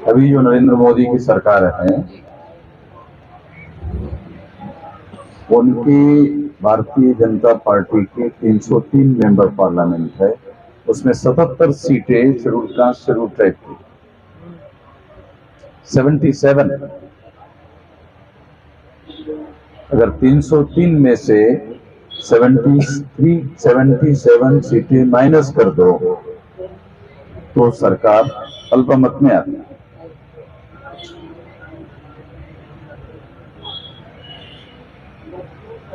अभी जो नरेंद्र मोदी की सरकार है, उनकी भारतीय जनता पार्टी के 303 मेंबर पार्लियामेंट है, उसमें 77 सीटें शेड्यूल कास्ट शेड्यूल ट्राइब की। 77, अगर 303 में से 77 सीटें माइनस कर दो तो सरकार अल्पमत में आती है।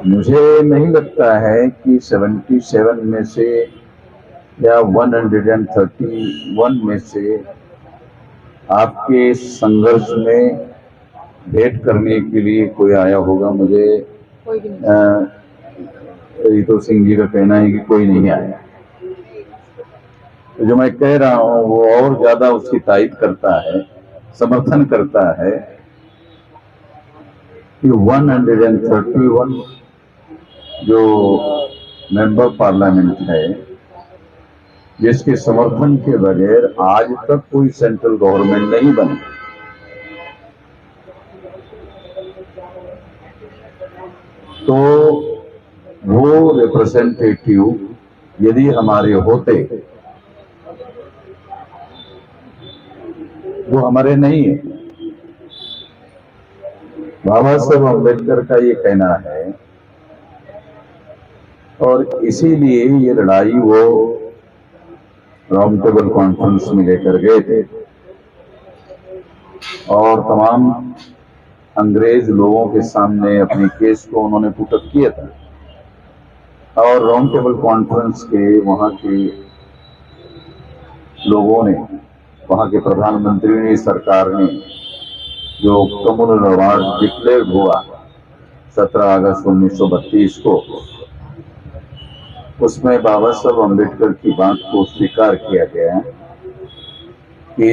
मुझे नहीं लगता है कि 77 में से या 131 में से आपके संघर्ष में भेंट करने के लिए कोई आया होगा। मुझे रितु सिंह जी का कहना है कि कोई नहीं आया। तो जो मैं कह रहा हूं वो और ज्यादा उसकी तायद करता है, समर्थन करता है कि 131 जो मेंबर पार्लियामेंट है, जिसके समर्थन के बगैर आज तक कोई सेंट्रल गवर्नमेंट नहीं बनी, तो वो रिप्रेजेंटेटिव यदि हमारे होते, वो हमारे नहीं है। बाबा साहब अम्बेडकर का ये कहना है और इसीलिए ये लड़ाई वो राउंड टेबल कॉन्फ्रेंस में लेकर गए थे और तमाम अंग्रेज लोगों के सामने अपने केस को उन्होंने पुटअप किया था। और राउंड टेबल कॉन्फ्रेंस के वहां के लोगों ने, वहां के प्रधानमंत्री ने, सरकार ने जो कम्युनल अवार्ड डिक्लेयर हुआ 17 अगस्त 1932 को, उसमें बाबा साहब अम्बेडकर की बात को स्वीकार किया गया कि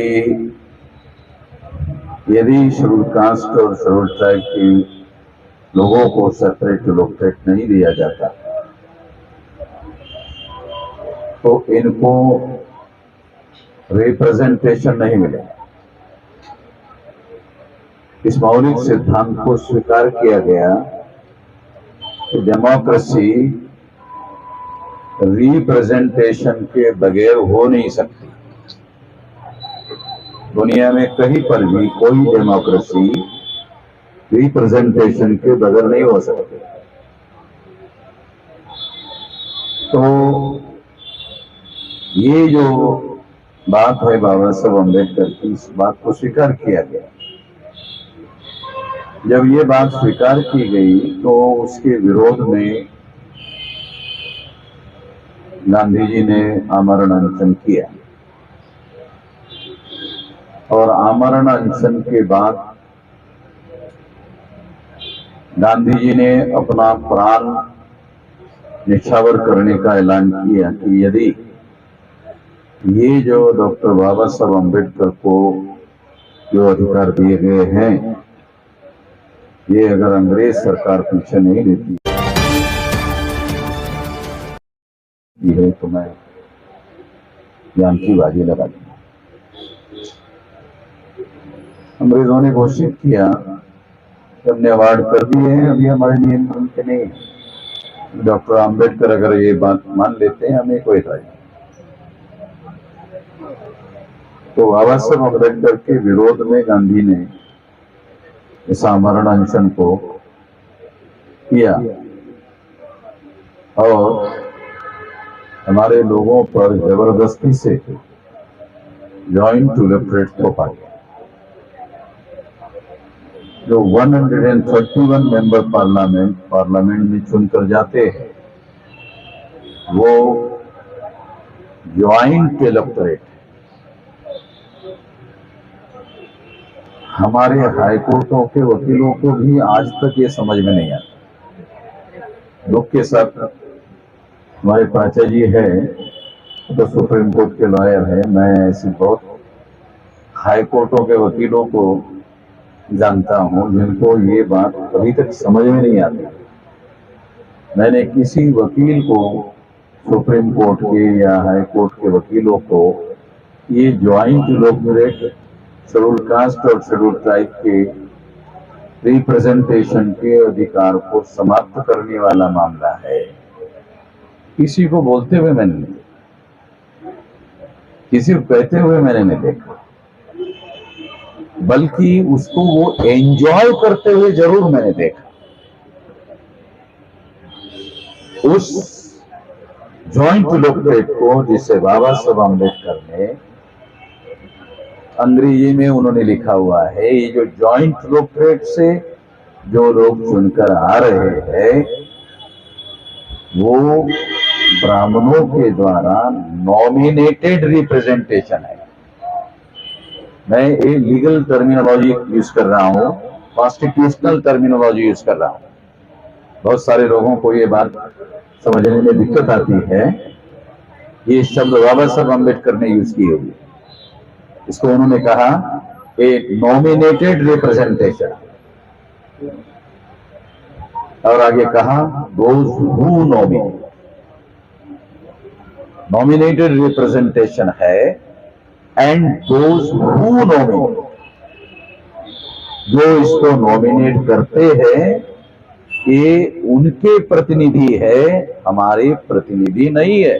यदि शेड्यूल कास्ट और शेड्यूल ट्राइब के लोगों को सेपरेट इलेक्टोरेट नहीं दिया जाता तो इनको रिप्रेजेंटेशन नहीं मिलेगा। इस मौलिक सिद्धांत को स्वीकार किया गया कि डेमोक्रेसी रिप्रेजेंटेशन के बगैर हो नहीं सकती। दुनिया में कहीं पर भी कोई डेमोक्रेसी रिप्रेजेंटेशन के बगैर नहीं हो सकती। तो ये जो बात है बाबा साहब अम्बेडकर की, इस बात को स्वीकार किया गया। जब ये बात स्वीकार की गई तो उसके विरोध में गांधी जी ने आमरण अनशन किया और आमरण अनशन के बाद गांधी जी ने अपना प्राण निछावर करने का ऐलान किया कि यदि ये जो डॉक्टर बाबा साहब अम्बेडकर को जो अधिकार दिए गए हैं, ये अगर अंग्रेज सरकार पीछे नहीं लेती है तो मैं जान की बाजी लगा दूंगा। अंग्रेजों ने घोषित किया कि हमने अवार्ड कर दिए हैं, अभी हमारे नियंत्रण के नहीं। डॉक्टर आम्बेडकर अगर ये बात मान लेते हैं, हमें कोई राय नहीं। तो बाबा साहब अम्बेडकर के विरोध में गांधी ने इस आमरण अनशन को किया और हमारे लोगों पर जबरदस्ती से जॉइंट इलेक्टोरेट थोपा गया। जो 131 मेंबर पार्लियामेंट में चुनकर जाते हैं, वो ज्वाइंट इलेक्टोरेट। हमारे हाईकोर्टों के वकीलों को भी आज तक ये समझ में नहीं आता। दुख के साथ हमारे चाचा जी है तो सुप्रीम कोर्ट के लॉयर है, मैं ऐसे बहुत हाईकोर्टों के वकीलों को जानता हूं जिनको ये बात अभी तक समझ में नहीं आती। मैंने किसी वकील को, सुप्रीम कोर्ट के या हाई कोर्ट के वकीलों को, ये ज्वाइंट इलेक्टोरेट शेड्यूल कास्ट और शेड्यूल ट्राइब के रिप्रेजेंटेशन के अधिकार को समाप्त करने वाला मामला है। किसी को बोलते हुए मैंने नहीं देखा, किसी को कहते हुए मैंने नहीं देखा, बल्कि उसको वो एंजॉय करते हुए जरूर मैंने देखा। उस जॉइंट इलेक्टोरेट को, जिसे बाबा साहब अम्बेडकर ने अंग्रेजी में उन्होंने लिखा हुआ है, ये जो जॉइंट इलेक्टोरेट से जो लोग चुनकर आ रहे हैं वो ब्राह्मणों के द्वारा नॉमिनेटेड रिप्रेजेंटेशन है। मैं ये लीगल टर्मिनोलॉजी यूज कर रहा हूं, कॉन्स्टिट्यूशनल टर्मिनोलॉजी यूज कर रहा हूं। बहुत सारे लोगों को ये बात समझने में दिक्कत आती है। ये शब्द बाबा साहब अम्बेडकर ने यूज की होगी। इसको उन्होंने कहा ए नॉमिनेटेड रिप्रेजेंटेशन, और आगे कहा those who nominate. Nominated representation है एंड दोज हु नॉमिनेट, जो इसको नॉमिनेट करते हैं ये उनके प्रतिनिधि है, हमारे प्रतिनिधि नहीं है।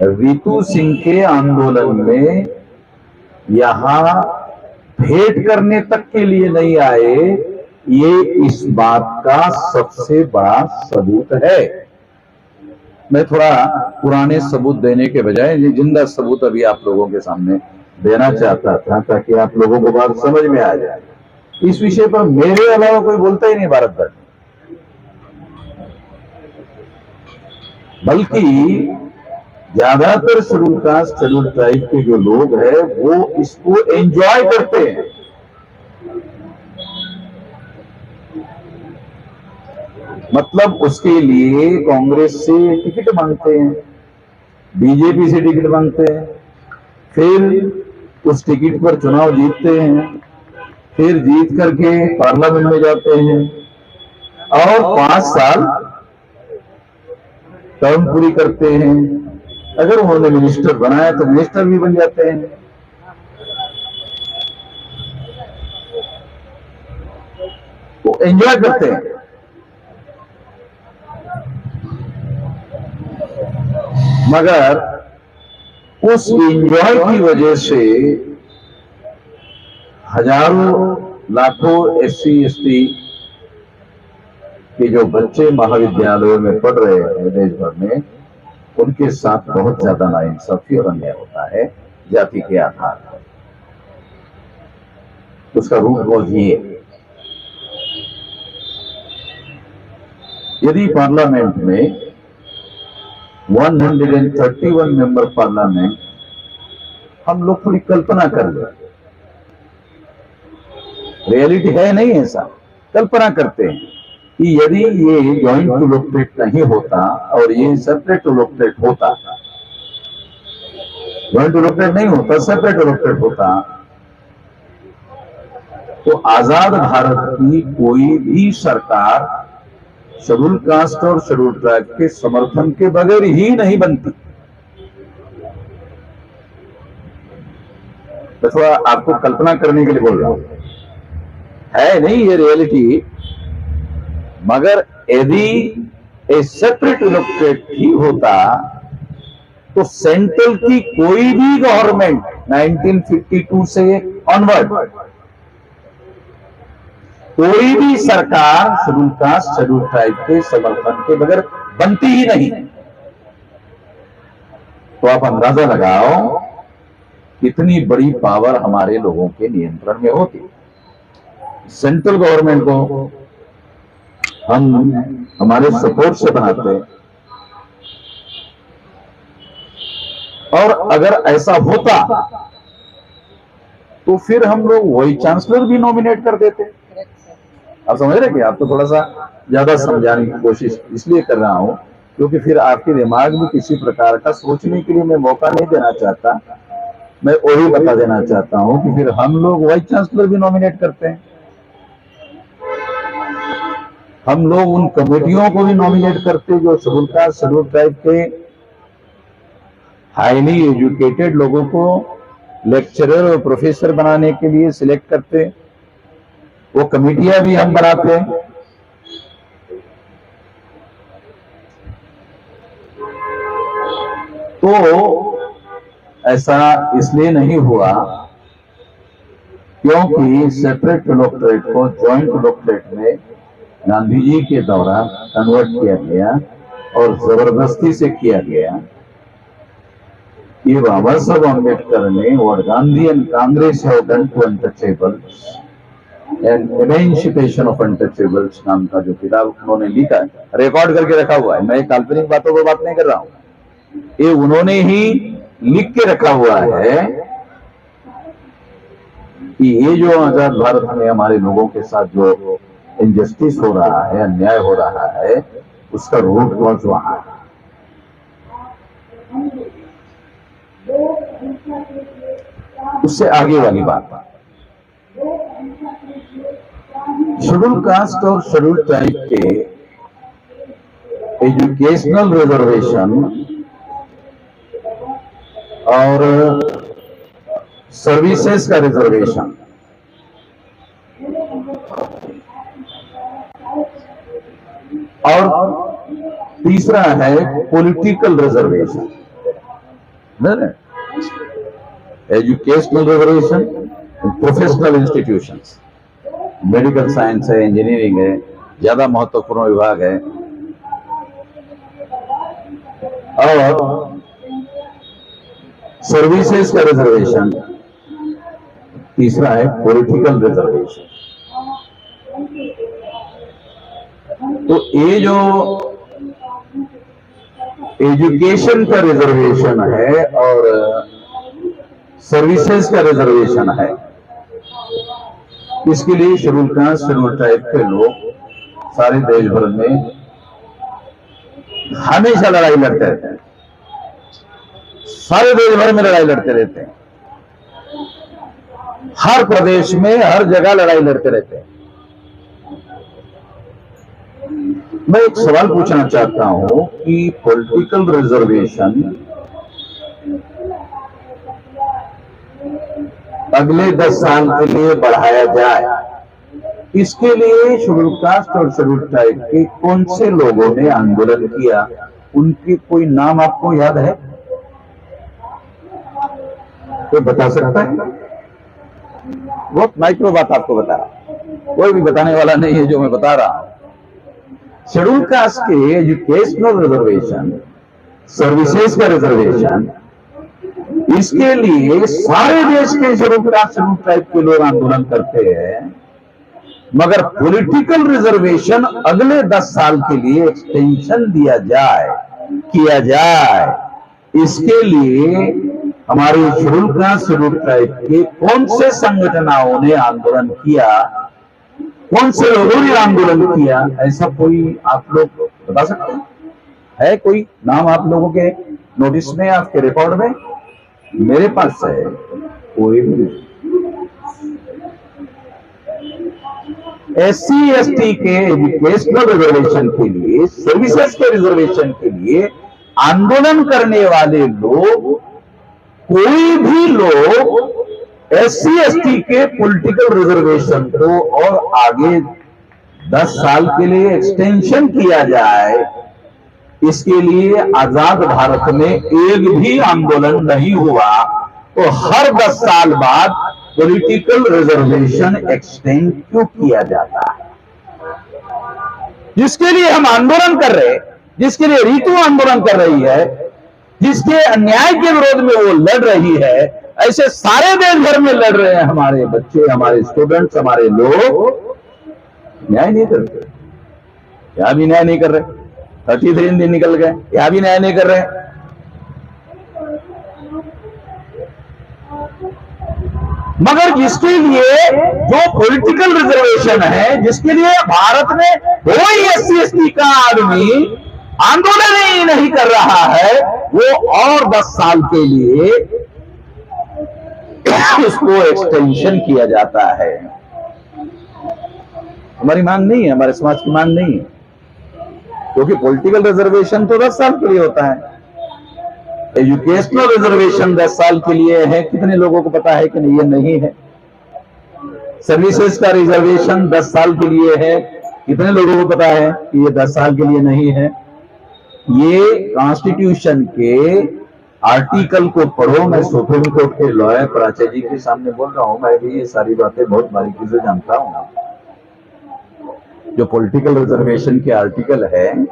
रीतू सिंह के आंदोलन में यहां भेंट करने तक के लिए नहीं आए, ये इस बात का सबसे बड़ा सबूत है। मैं थोड़ा पुराने सबूत देने के बजाय ये जिंदा सबूत अभी आप लोगों के सामने देना चाहता था, ताकि आप लोगों को बात समझ में आ जाए। इस विषय पर मेरे अलावा कोई बोलता ही नहीं भारत भर में, बल्कि ज्यादातर शेड्यूल कास्ट शेड्यूल ट्राइब के जो लोग हैं वो इसको एंजॉय करते हैं। मतलब उसके लिए कांग्रेस से टिकट मांगते हैं, बीजेपी से टिकट मांगते हैं, फिर उस टिकट पर चुनाव जीतते हैं, फिर जीत करके पार्लियामेंट में जाते हैं और 5 साल टर्म पूरी करते हैं। अगर उन्होंने मिनिस्टर बनाया तो मिनिस्टर भी बन जाते हैं। तो एंजॉय करते हैं। मगर उस एंजॉय की वजह से हजारों लाखों एससी एसटी के जो बच्चे महाविद्यालयों में पढ़ रहे हैं देश भर में, उनके साथ बहुत ज्यादा नाइंसाफी और अन्याय होता है जाति के आधार पर। उसका रूट कॉज ये, यदि पार्लियामेंट में 131 मेंबर पार्लियामेंट, हम लोग थोड़ी कल्पना कर ले, रियलिटी है नहीं ऐसा, कल्पना करते हैं कि यदि ये जॉइंट इलेक्टोरेट नहीं होता और ये सेपरेट इलेक्टोरेट होता, जॉइंट इलेक्टोरेट नहीं होता, सेपरेट इलेक्टोरेट होता, तो आजाद भारत की कोई भी सरकार शेड्यूल कास्ट और शेड्यूल ट्राइब के समर्थन के बगैर ही नहीं बनती। तो थोड़ा आपको कल्पना करने के लिए बोल रहा हूं, है नहीं ये रियलिटी। मगर यदि ए सेपरेट इलेक्टोरेट ही होता तो सेंट्रल की कोई भी गवर्नमेंट 1952 से ऑनवर्ड कोई भी सरकार शेड्यूल कास्ट शेड्यूल ट्राइब के समर्थन के बगैर बनती ही नहीं। तो आप अंदाजा लगाओ कितनी बड़ी पावर हमारे लोगों के नियंत्रण में होती। सेंट्रल गवर्नमेंट को हम हमारे सपोर्ट से बनाते हैं, और अगर ऐसा होता तो फिर हम लोग वही चांसलर भी नॉमिनेट कर देते। आप समझ रहे हैं? आपको थोड़ा सा ज्यादा समझाने की कोशिश इसलिए कर रहा हूं क्योंकि फिर आपके दिमाग में किसी प्रकार का सोचने के लिए मैं मौका नहीं देना चाहता। मैं वही बता देना चाहता हूं कि फिर हम लोग वाइस चांसलर भी नॉमिनेट करते हैं, हम लोग उन कमेटियों को भी नॉमिनेट करते जो शेड्यूल कास्ट शेड्यूल ट्राइब के हाईली एजुकेटेड लोगों को लेक्चरर और प्रोफेसर बनाने के लिए सिलेक्ट करते, वो कमेटियां भी हम बनाते। तो ऐसा इसलिए नहीं हुआ क्योंकि सेपरेट इलेक्टोरेट को जॉइंट इलेक्टोरेट में गांधी जी के द्वारा कन्वर्ट किया गया और जबरदस्ती से किया गया। ये बाबा साहब अम्बेडकर ने और Gandhi and Congress have done to untouchables and emancipation of untouchables नाम का जो किताब उन्होंने लिखा है, रिकॉर्ड करके रखा हुआ है, मैं काल्पनिक बातों पर बात नहीं कर रहा हूं, ये उन्होंने ही लिख के रखा हुआ है कि ये जो आजाद भारत में हमारे लोगों के साथ जो इनजस्टिस हो रहा है, अन्याय हो रहा है, उसका रूट कॉज वहां है। उससे आगे वाली बात, शेड्यूल कास्ट और शेड्यूल ट्राइब के एजुकेशनल रिजर्वेशन और सर्विसेज का रिजर्वेशन, और तीसरा है political reservation, educational reservation, professional institutions, medical science है, इंजीनियरिंग है, ज्यादा महत्वपूर्ण विभाग है, और सर्विसेज का रिजर्वेशन, तीसरा है पॉलिटिकल रिजर्वेशन। तो ये जो एजुकेशन का रिजर्वेशन है और सर्विसेज का रिजर्वेशन है, इसके लिए शेड्यूल कास्ट शेड्यूल ट्राइब के लोग सारे देश भर में हमेशा लड़ाई लड़ते रहते हैं, सारे देश भर में लड़ाई लड़ते रहते हैं, हर प्रदेश में हर जगह लड़ाई लड़ते रहते हैं। मैं एक सवाल पूछना चाहता हूं कि पॉलिटिकल रिजर्वेशन अगले 10 साल के लिए बढ़ाया जाए, इसके लिए शेड्यूल कास्ट और शेड्यूल ट्राइब के कौन से लोगों ने आंदोलन किया, उनके कोई नाम आपको याद है? कोई बता सकता है? बहुत माइक्रो बात आपको बता रहा, कोई भी बताने वाला नहीं है जो मैं बता रहा हूं। शेड्यूल कास्ट के एजुकेशनल रिजर्वेशन, सर्विसेज का रिजर्वेशन, इसके लिए सारे देश के शेड्यूल कास्ट शेड्यूल ट्राइब के लोग आंदोलन करते हैं, मगर पॉलिटिकल रिजर्वेशन अगले 10 साल के लिए एक्सटेंशन किया जाए, इसके लिए हमारे शेड्यूल कास्ट शेड्यूल ट्राइब के कौन से संगठनों ने आंदोलन किया, कौन से लोगों ने आंदोलन किया, ऐसा कोई आप लोग बता सकते हैं? है कोई नाम आप लोगों के नोटिस में, आपके रिकॉर्ड में? मेरे पास है कोई भी। SC ST के एजुकेशनल रिजर्वेशन के लिए, सर्विसेज के रिजर्वेशन के लिए आंदोलन करने वाले लोग, कोई भी लोग SC ST के पॉलिटिकल रिजर्वेशन को और आगे 10 साल के लिए एक्सटेंशन किया जाए, इसके लिए आजाद भारत में एक भी आंदोलन नहीं हुआ। तो हर 10 साल बाद पॉलिटिकल रिजर्वेशन एक्सटेंड क्यों किया जाता है? जिसके लिए हम आंदोलन कर रहे हैं, जिसके लिए ऋतु आंदोलन कर रही है, जिसके अन्याय के विरोध में वो लड़ रही है, ऐसे सारे देश भर में लड़ रहे हैं हमारे बच्चे, हमारे स्टूडेंट्स, हमारे लोग न्याय नहीं कर रहे। यहां भी न्याय नहीं कर रहे, 33 दिन निकल गए, यहां भी न्याय नहीं कर रहे। मगर जिसके लिए जो पॉलिटिकल रिजर्वेशन है, जिसके लिए भारत में कोई SC ST का आदमी आंदोलन ही नहीं कर रहा है, वो और 10 साल के लिए उसको एक्सटेंशन किया जाता है। हमारी मांग नहीं है, हमारे समाज की मांग नहीं है, क्योंकि पॉलिटिकल रिजर्वेशन तो 10 साल के लिए होता है। एजुकेशनल रिजर्वेशन 10 साल के लिए है, कितने लोगों को पता है कि नहीं, ये नहीं है। सर्विसेज का रिजर्वेशन 10 साल के लिए है, कितने लोगों को पता है कि ये 10 साल के लिए नहीं है। ये कॉन्स्टिट्यूशन के आर्टिकल को पढ़ो। मैं सुप्रीम कोर्ट के लॉयर प्राचार्य जी के सामने बोल रहा हूं, मैं भी ये सारी बातें बहुत बारीकी से जानता हूं। जो पॉलिटिकल रिजर्वेशन के आर्टिकल है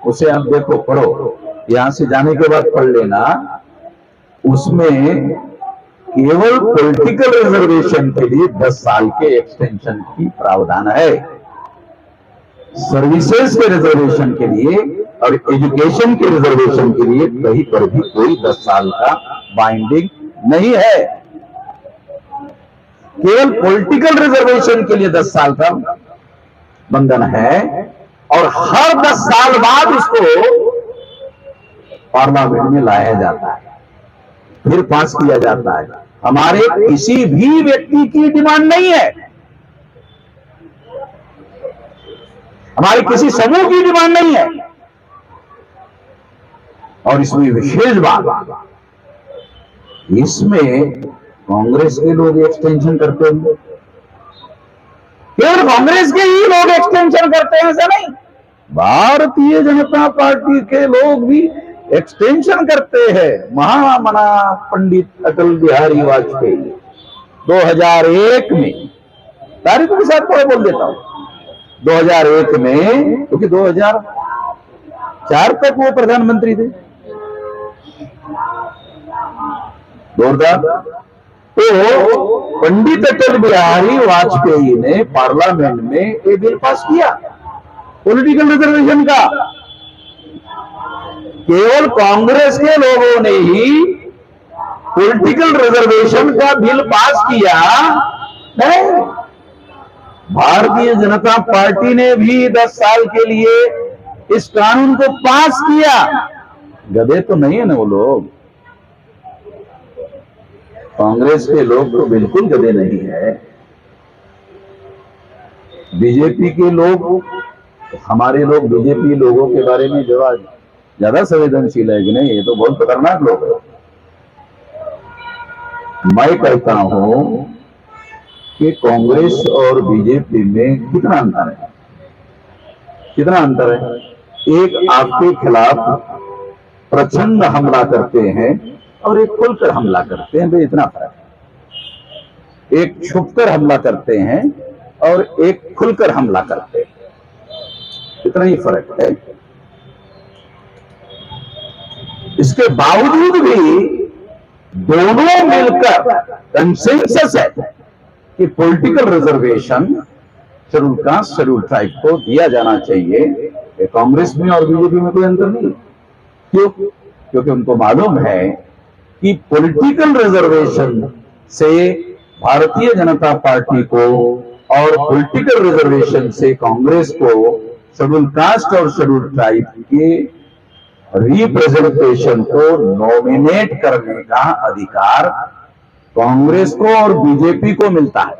उसे आप देखो, पढ़ो, यहां से जाने के बाद पढ़ लेना। उसमें केवल पॉलिटिकल रिजर्वेशन के लिए 10 साल के एक्सटेंशन की प्रावधान है। सर्विसेज के रिजर्वेशन के लिए और एजुकेशन के रिजर्वेशन के लिए कहीं पर भी कोई 10 साल का बाइंडिंग नहीं है। केवल पॉलिटिकल रिजर्वेशन के लिए 10 साल का बंधन है और हर 10 साल बाद उसको पार्लियामेंट में लाया जाता है, फिर पास किया जाता है। हमारे किसी भी व्यक्ति की डिमांड नहीं है, हमारे किसी समूह की डिमांड नहीं है। और इसमें विशेष बात, इसमें कांग्रेस के लोग एक्सटेंशन करते हैं, केवल कांग्रेस के ही लोग एक्सटेंशन करते हैं ऐसा नहीं, भारतीय जनता पार्टी के लोग भी एक्सटेंशन करते हैं। महामना पंडित अटल बिहारी वाजपेयी 2001 में, तारीख के साथ थोड़ा बोल देता हूं, 2001 में, क्योंकि 2004 तक वो प्रधानमंत्री थे, जोरदार। तो पंडित अटल बिहारी वाजपेयी ने पार्लियामेंट में एक बिल पास किया पॉलिटिकल रिजर्वेशन का। केवल कांग्रेस के लोगों ने ही पॉलिटिकल रिजर्वेशन का बिल पास किया नहीं, भारतीय जनता पार्टी ने भी 10 साल के लिए इस कानून को पास किया। गधे तो नहीं है ना वो लोग, कांग्रेस के लोग तो बिल्कुल गधे नहीं है। बीजेपी के लोग, हमारे लोग बीजेपी लोगों के बारे में ज्यादा संवेदनशील है कि नहीं, ये तो बहुत खतरनाक लोग है। मैं कहता हूं कि कांग्रेस और बीजेपी में कितना अंतर है, कितना अंतर है। एक आपके खिलाफ प्रचंड हमला करते हैं और एक खुलकर हमला करते हैं, भाई इतना फर्क है। एक छुपकर हमला करते हैं और एक खुलकर हमला करते हैं, इतना ही फर्क है। इसके बावजूद भी दोनों मिलकर कंसेंसस है कि political reservation schedule caste schedule tribe को दिया जाना चाहिए। कांग्रेस में और बीजेपी में कोई अंतर नहीं। क्यों? क्योंकि उनको मालूम है कि पॉलिटिकल रिजर्वेशन से भारतीय जनता पार्टी को और पॉलिटिकल रिजर्वेशन से कांग्रेस को शेड्यूल कास्ट और शेड्यूल ट्राइब के रिप्रेजेंटेशन को नॉमिनेट करने का अधिकार कांग्रेस को और बीजेपी को मिलता है।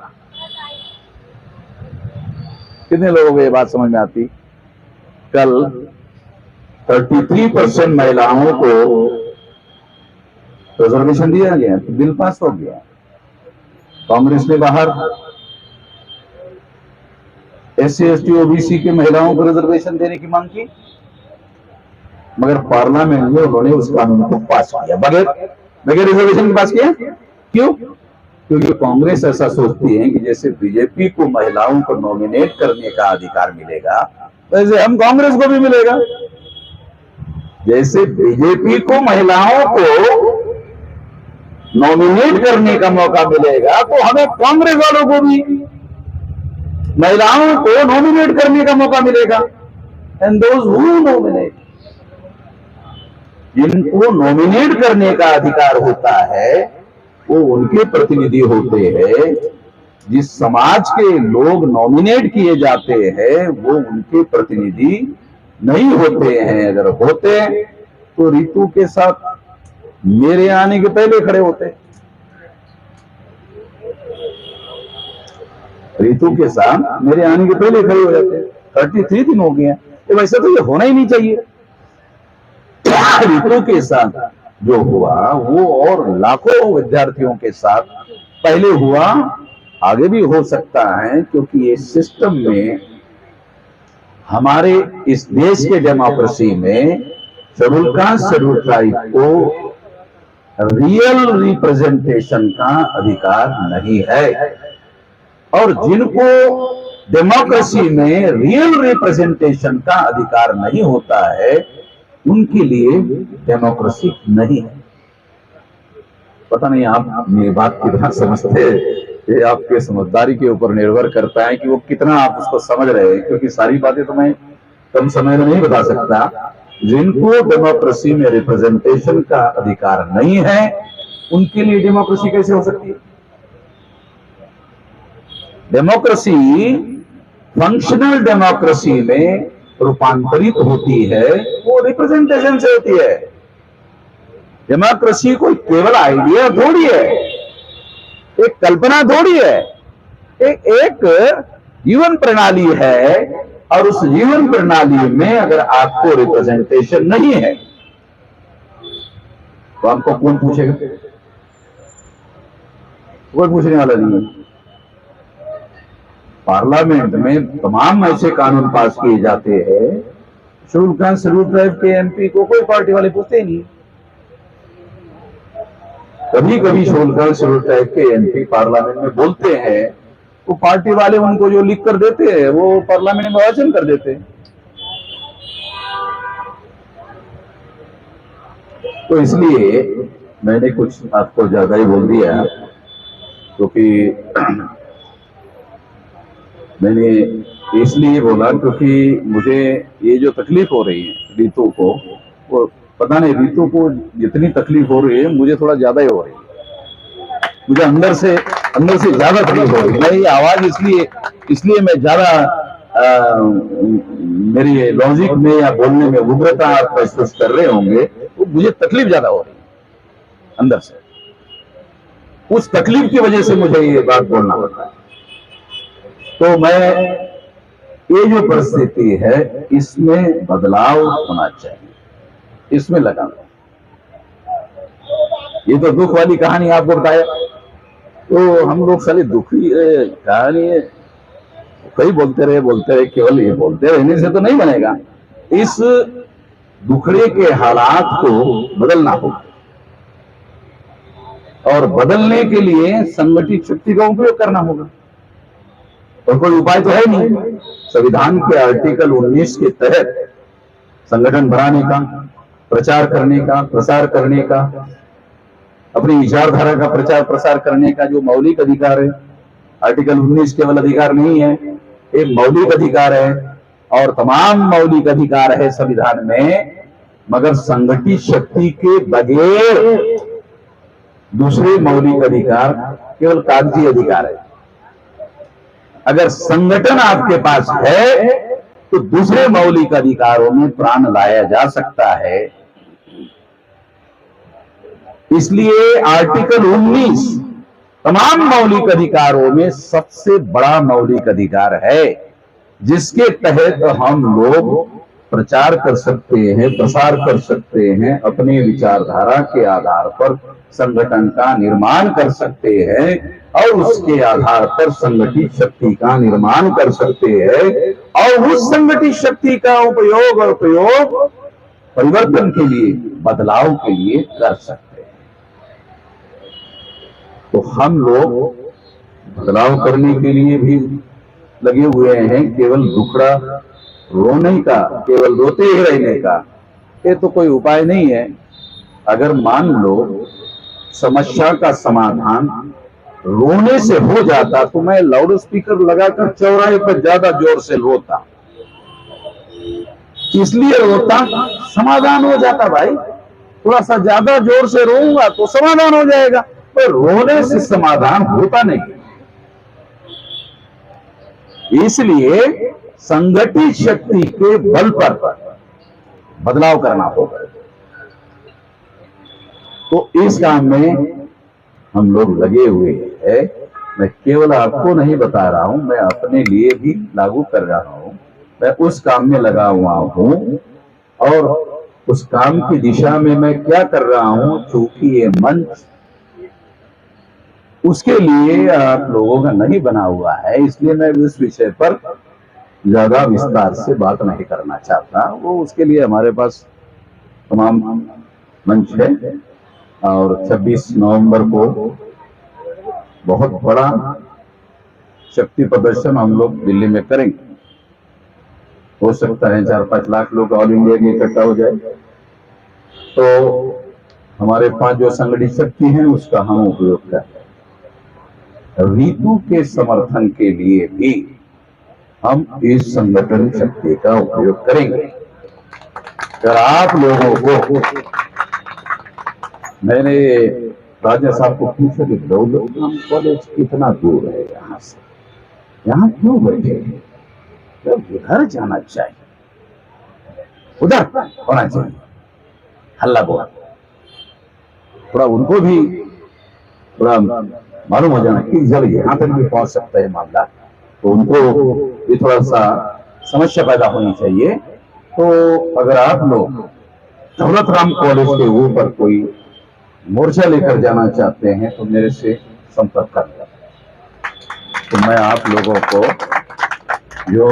कितने लोगों को ये बात समझ में आती? कल 33% महिलाओं को रिजर्वेशन दिया गया, तो बिल पास हो गया। कांग्रेस ने बाहर SC ST OBC के महिलाओं को रिजर्वेशन देने की मांग की, मगर पार्लियामेंट में उन्होंने उस कानून को पास किया, बगैर रिजर्वेशन के पास किया। क्यों? क्योंकि कांग्रेस ऐसा सोचती है कि जैसे बीजेपी को महिलाओं को नॉमिनेट करने का अधिकार मिलेगा, वैसे हम कांग्रेस को भी मिलेगा। जैसे बीजेपी को महिलाओं को नॉमिनेट करने का मौका मिलेगा, तो हमें कांग्रेस वालों को भी महिलाओं को नॉमिनेट करने का मौका मिलेगा। एंड दोज हु नॉमिनेट, जिनको नॉमिनेट करने का अधिकार होता है वो उनके प्रतिनिधि होते हैं। जिस समाज के लोग नॉमिनेट किए जाते हैं वो उनके प्रतिनिधि नहीं होते हैं। अगर होते तो रितु के साथ मेरे आने के पहले खड़े होते, रितु के साथ मेरे आने के पहले खड़े हो जाते। 33 दिन हो गए हैं, तो वैसे तो ये होना ही नहीं चाहिए। रितु के साथ जो हुआ वो और लाखों विद्यार्थियों के साथ पहले हुआ, आगे भी हो सकता है, क्योंकि इस सिस्टम में हमारे इस देश के डेमोक्रेसी में शेड्यूल कास्ट शेड्यूल ट्राइब को रियल रिप्रेजेंटेशन का अधिकार नहीं है। और जिनको डेमोक्रेसी में रियल रिप्रेजेंटेशन का अधिकार नहीं होता है, उनके लिए डेमोक्रेसी नहीं है। पता नहीं आप मेरी बात कितना समझते हैं, ये आपके समझदारी के ऊपर निर्भर करता है कि वो कितना आप उसको समझ रहे हैं, क्योंकि सारी बातें तो मैं कम समय में नहीं बता सकता। जिनको डेमोक्रेसी में रिप्रेजेंटेशन का अधिकार नहीं है, उनके लिए डेमोक्रेसी कैसे हो सकती है? डेमोक्रेसी फंक्शनल डेमोक्रेसी में रूपांतरित होती है, वो रिप्रेजेंटेशन से होती है। डेमोक्रेसी कोई केवल आइडिया थोड़ी है, एक कल्पना थोड़ी है, एक जीवन प्रणाली है। और उस जीवन प्रणाली में अगर आपको रिप्रेजेंटेशन नहीं है तो आपको कौन पूछेगा? कोई पूछने वाला नहीं है। पार्लियामेंट में तमाम ऐसे कानून पास किए जाते हैं, शेड्यूल कास्ट शेड्यूल ट्राइब के एमपी को कोई पार्टी वाले पूछते ही नहीं। कभी कभी शेड्यूल कास्ट शेड्यूल ट्राइब के एमपी पार्लियामेंट में बोलते हैं, वो पार्टी वाले उनको जो लिख कर देते हैं वो पार्लियामेंट में वाचन कर देते हैं। तो इसलिए मैंने कुछ आपको ज्यादा ही बोल दिया, क्योंकि मैंने इसलिए बोला क्योंकि मुझे ये जो तकलीफ हो रही है रीतू को, वो पता नहीं रीतू को जितनी तकलीफ हो रही है मुझे थोड़ा ज्यादा ही हो रही है। मुझे अंदर से ज्यादा तकलीफ हो रही है। मेरी आवाज इसलिए मैं ज्यादा मेरी लॉजिक में या बोलने में उग्रता आप महसूस कर रहे होंगे, तो मुझे तकलीफ ज्यादा हो रही है अंदर से। उस तकलीफ की वजह से मुझे ये बात बोलना पड़ता है। तो मैं ये जो परिस्थिति है इसमें बदलाव होना चाहिए, इसमें लगा। ये तो दुख वाली कहानी आपको बताया, तो हम लोग साले दुखी कहानी कई बोलते रहे, केवल ये बोलते रहने से तो नहीं बनेगा। इस दुखड़े के हालात को बदलना होगा, और बदलने के लिए संगठित शक्ति का उपयोग करना होगा। और कोई उपाय तो है नहीं। संविधान के आर्टिकल 19 के तहत संगठन बनाने का, प्रचार करने का, प्रसार करने का, अपनी विचारधारा का प्रचार प्रसार करने का जो मौलिक अधिकार है, आर्टिकल 19 केवल अधिकार नहीं है, एक मौलिक अधिकार है। और तमाम मौलिक अधिकार है संविधान में, मगर संगठित शक्ति के बगैर दूसरे मौलिक अधिकार केवल कागजी अधिकार है। अगर संगठन आपके पास है तो दूसरे मौलिक अधिकारों में प्राण लाया जा सकता है। इसलिए आर्टिकल 19 तमाम मौलिक अधिकारों में सबसे बड़ा मौलिक अधिकार है, जिसके तहत हम लोग प्रचार कर सकते हैं, प्रसार कर सकते हैं, अपनी विचारधारा के आधार पर संगठन का निर्माण कर सकते हैं, और उसके आधार पर संगठित शक्ति का निर्माण कर सकते हैं, और उस संगठित शक्ति का उपयोग और प्रयोग परिवर्तन के लिए, बदलाव के लिए कर सकते हैं। तो हम लोग बदलाव करने के लिए भी लगे हुए हैं। केवल दुखड़ा रोने का, केवल रोते ही रहने का, ये तो कोई उपाय नहीं है। अगर मान लो समस्या का समाधान रोने से हो जाता तो मैं लाउड स्पीकर लगाकर चौराहे पर ज्यादा जोर से रोता, इसलिए रोता, समाधान हो जाता। भाई थोड़ा सा ज्यादा जोर से रोऊंगा तो समाधान हो जाएगा, पर रोने से समाधान होता नहीं। इसलिए संगठित शक्ति के बल पर बदलाव करना होगा। तो इस काम में हम लोग लगे हुए हैं। मैं केवल आपको नहीं बता रहा हूं, मैं अपने लिए भी लागू कर रहा हूं। मैं उस काम में लगा हुआ हूं, और उस काम की दिशा में मैं क्या कर रहा हूं, चूंकि ये मंच उसके लिए आप लोगों का नहीं बना हुआ है, इसलिए मैं इस विषय पर ज्यादा विस्तार से बात नहीं करना चाहता। वो उसके लिए हमारे पास तमाम मंच है और 26 नवंबर को बहुत बड़ा शक्ति प्रदर्शन हम लोग दिल्ली में करेंगे। हो सकता है 4-5 लाख लोग ऑल इंडिया के इकट्ठा हो जाए, तो हमारे पास जो संगठित शक्ति है उसका हम उपयोग करें। रीतू के समर्थन के लिए भी हम इस संगठन शक्ति का उपयोग करेंगे। अगर आप लोगों को, मैंने राजा साहब को पूछा कि दौलतराम कॉलेज कितना दूर है यहाँ से, यहाँ क्यों बैठे, जब उधर जाना चाहिए, उधर होना चाहिए, हल्ला बोला। थोड़ा उनको भी थोड़ा मालूम हो जाना कि जब यहाँ तक भी पहुंच सकता है मामला, तो उनको भी थोड़ा सा समस्या पैदा होनी चाहिए। तो अगर आप लोग दौलतराम कॉलेज के ऊपर कोई मोर्चा लेकर जाना चाहते हैं तो मेरे से संपर्क कर लें। तो मैं आप लोगों को जो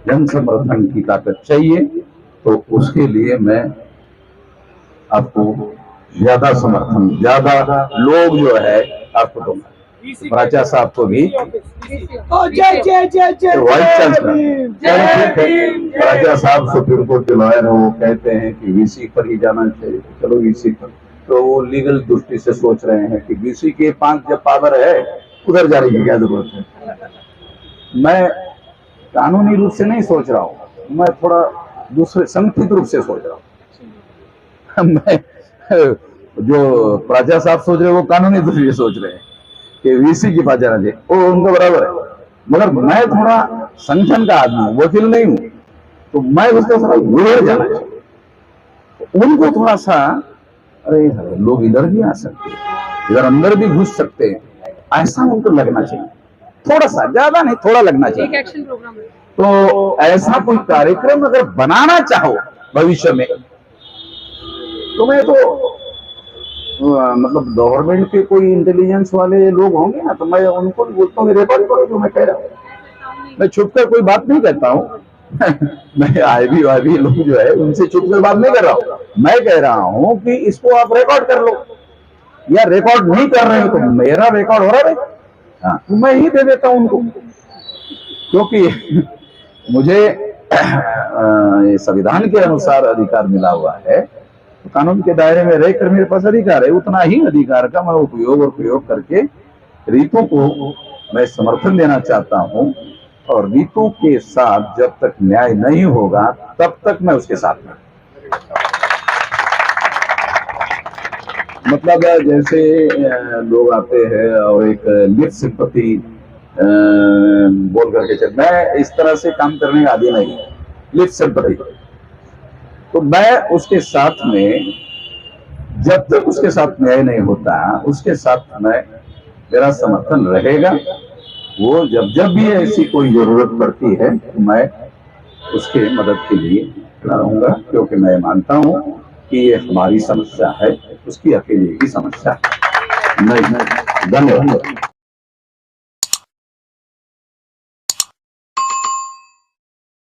जन समर्थन की ताकत चाहिए, तो उसके लिए मैं आपको ज्यादा समर्थन, ज्यादा लोग जो है आपको दूंगा। राजा साहब को भी वाइस चांसलर राजा साहब सुप्रीम कोर्ट के लॉयर है, वो कहते हैं कि वीसी पर ही जाना चाहिए, चलो वीसी पर। तो वो लीगल दृष्टि से सोच रहे हैं कि वीसी के 5 जब पावर है उधर जाने की क्या जरूरत है। मैं कानूनी रूप से नहीं सोच रहा हूँ, मैं थोड़ा दूसरे संगठित रूप से सोच रहा हूँ। मैं जो राजा साहब सोच रहे हैं वो कानूनी दृष्टि से सोच रहे हैं कि वीसी के पास जाना चाहिए, वो उनका बराबर है। मगर मैं थोड़ा संगठन का आदमी हूँ, वकील नहीं हूँ, तो मैं उसका थोड़ा उधर जाना चाहिए। उनको थोड़ा सा, अरे लोग इधर भी आ सकते हैं, इधर अंदर भी घुस सकते हैं, ऐसा उनको लगना चाहिए। थोड़ा सा, ज्यादा नहीं, थोड़ा लगना चाहिए। एक एक्शन प्रोग्राम है। तो ऐसा कोई कार्यक्रम अगर बनाना चाहो भविष्य में, तो मैं तो मतलब गवर्नमेंट के कोई इंटेलिजेंस वाले लोग होंगे ना, तो मैं उनको बोलता हूँ रिकॉर्ड करो जो मैं कह रहा हूँ। मैं छुपकर कोई बात नहीं करता हूँ। मैं आईबी लोग जो है उनसे छुपकर बात नहीं कर रहा हूँ। मैं कह रहा हूँ कि इसको आप रिकॉर्ड कर लो, या रिकॉर्ड नहीं कर रहे हो तो मेरा रिकॉर्ड हो रहा है, हाँ, तो मैं ही दे देता हूँ उनको, क्योंकि मुझे संविधान के अनुसार अधिकार मिला हुआ है। तो कानून के दायरे में रहकर मेरे पास अधिकार है, उतना ही अधिकार का मैं उपयोग और प्रयोग करके रीतू को मैं समर्थन देना चाहता हूं। और रीतू के साथ जब तक न्याय नहीं होगा तब तक मैं उसके साथ में, मतलब जैसे लोग आते हैं और एक लिप सिंपैथी बोल करके चल, मैं इस तरह से काम करने का आदी नहीं, लिप सिंपैथी। तो मैं उसके साथ में, जब तक उसके साथ न्याय नहीं होता उसके साथ में मेरा समर्थन रहेगा। वो जब भी ऐसी कोई जरूरत पड़ती है तो मैं उसके मदद के लिए खड़ा रहूंगा, क्योंकि मैं मानता हूं कि ये हमारी समस्या है, उसकी अकेले की समस्या नहीं। धन्यवाद।